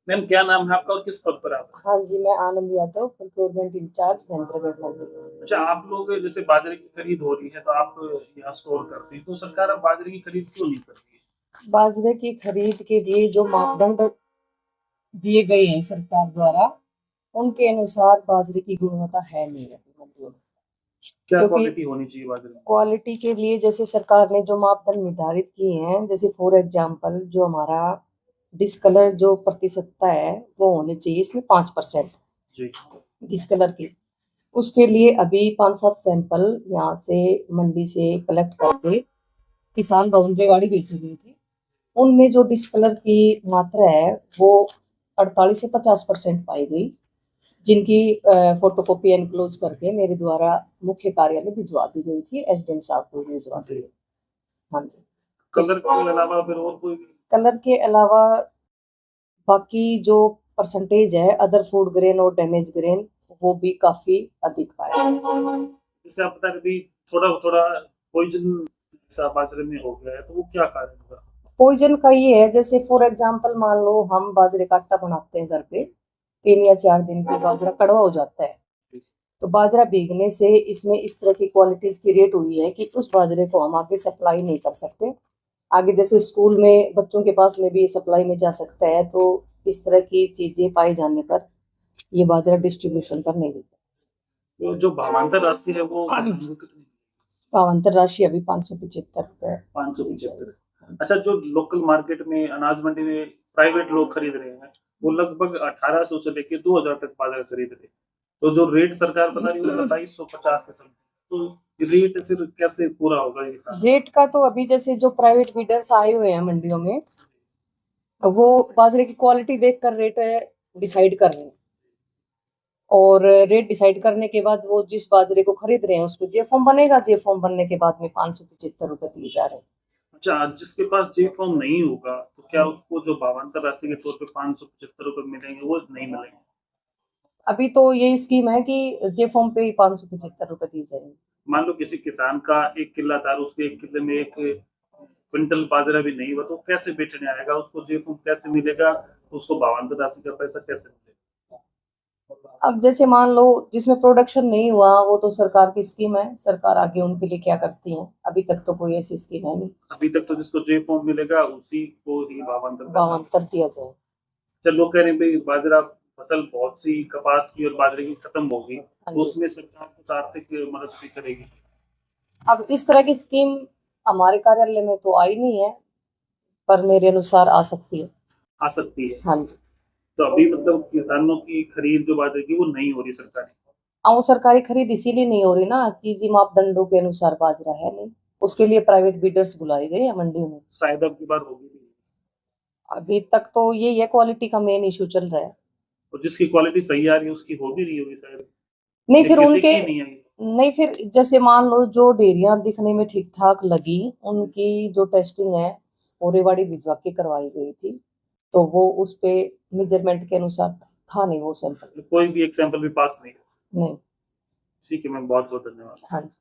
Ma'am क्या नाम है आपका और किस पद पर आप हैं? हाँ जी, मैं आनंद यादव, प्रोक्योरमेंट इंचार्ज महेंद्रगढ़ मंडी। अच्छा, आप लोग जैसे बाजरे की खरीद हो रही है तो आप यहाँ स्टोर करते हैं, तो सरकार अब बाजरे की खरीद क्यों नहीं कर रही है? बाजरे की खरीद के लिए जो मापदंड दिए गए हैं सरकार द्वारा, उनके अनुसार बाजरे की गुणवत्ता है नहीं अभी मंडियों में। क्या क्योंकि क्वालिटी होनी चाहिए बाजरे में? क्वालिटी के लिए जैसे सरकार ने जो मापदंड निर्धारित किए हैं, जैसे फॉर एग्जाम्पल जो हमारा डिस्कलर जो प्रतिशतता है वो होनी चाहिए इसमें 5% जी। डिस्कलर की। उसके लिए अभी 5-7 सैंपल यहाँ से मंडी से कलेक्ट करके किसान बाउंड्रीवाड़ी बेचे गए थे। उनमें जो डिस्कलर की मात्रा है वो 48 से 50% पाई गई, जिनकी फोटोकॉपी एनक्लोज करके मेरे द्वारा मुख्य कार्यालय भिजवा दी गई थी, एसडीएम साहब को भिजवा दी गई। हाँ जी। कलर के अलावा फिर और कोई? कलर के अलावा बाकी जो परसेंटेज है अदर फूड ग्रेन और डैमेज ग्रेन वो भी काफी अधिक पाया। जैसे आप बता रहे थोड़ा थोड़ा पॉइजन सा बाजरे में हो गया है, तो वो क्या कारण होगा? पॉइजन का ये है, जैसे फॉर एग्जांपल मान लो हम बाजरे का आटा बनाते हैं घर पे, 3 या 4 दिन पे बाजरा कड़वा हो जाता है, तो बाजरा भीगने से इसमें इस तरह की क्वालिटीज क्रिएट हुई है कि उस बाजरे को हम आगे सप्लाई नहीं कर सकते। आगे जैसे स्कूल में बच्चों के पास में भी सप्लाई में जा सकता है, तो इस तरह की चीजें पाए जाने पर ये बाजरा डिस्ट्रीब्यूशन पर नहीं देता। तो जो भावांतर राशि है वो कितनी? भावांतर राशि अभी 575 रुपए। 575। अच्छा, जो लोकल मार्केट में अनाज मंडी में प्राइवेट लोग खरीद रहे हैं वो लगभग 1800 से लेके 2000 तक बाजरा खरीद रहे हैं, तो जो रेट सरकार बता रही है वो 2750 के समथिंग, तो रेट फिर कैसे पूरा होगा ये सारा? रेट का तो अभी जैसे जो प्राइवेट बीडर्स आए हुए हैं मंडियों में, वो बाजरे की क्वालिटी देखकर रेट डिसाइड कर रहे हैं, और रेट डिसाइड करने के बाद वो जिस बाजरे को खरीद रहे हैं उस पर जे फॉर्म बनेगा, जे फॉर्म बनने के बाद में 575 रुपए दिए जा रहे हैं। अच्छा, जिसके पास जे फॉर्म नहीं होगा तो क्या उसको जो भावांतर राशि के तौर पे 575 रुपए मिलेंगे वो नहीं मिलेंगे? अभी तो यही स्कीम है कि जे फॉर्म पे ही 575 रुपए दिए जाएंगे। मान लो किसी किसान का 1 किला था, उसके 1 किले में 1 क्विंटल बाजरा भी नहीं हुआ, तो कैसे बेचने आएगा? उसको जे फॉर्म कैसे मिलेगा? उसको भावांतर राशि का पैसा कैसे मिलेगा? अब जैसे मान लो जिसमें प्रोडक्शन नहीं हुआ वो तो सरकार की स्कीम है, सरकार आगे उनके लिए क्या करती है, अभी तक तो कोई ऐसी स्कीम है नहीं। अभी तक तो जिसको जे फॉर्म मिलेगा उसी को ही भावांतर पैसा भावांतर मिलेगा। दिया जाए। चल, लोग कह रहे हैं भाई बाजरा फसल बहुत सी कपास की और बाजरे की खत्म होगी, हाँ तो जी। उसमें सरकार कुछ आर्थिक मदद भी करेगी? अब इस तरह की स्कीम हमारे कार्यालय में तो आई नहीं है, पर मेरे अनुसार आ सकती है। आ सकती है। हाँ जी। तो अभी मतलब किसानों की खरीद जो बाजरे की वो नहीं हो रही सरकारी? वो सरकारी खरीद इसीलिए नहीं हो रही ना कि जी मापदंडों के अनुसार बाजरा है नहीं, उसके लिए प्राइवेट बीडर्स बुलाए गए हैं मंडी में। शायद अब की बार होगी भी। अभी तक तो ये क्वालिटी का मेन इशू चल रहा है। और जिसकी क्वालिटी सही आ रही है उसकी हो भी रही होगी शायद, नहीं या फिर किसी उनके, की नहीं आई? नहीं फिर जैसे मान लो जो डेयरियां दिखने में ठीक ठाक लगी, उनकी जो टेस्टिंग है ओरेवाड़ी भिजवा के करवाई गई थी, तो वो उस पे मेजरमेंट के अनुसार था नहीं वो सैंपल। कोई भी एक सैंपल भी पास नहीं? नहीं। ठीक है मैम, बहुत बहुत धन्यवाद। हाँ जी।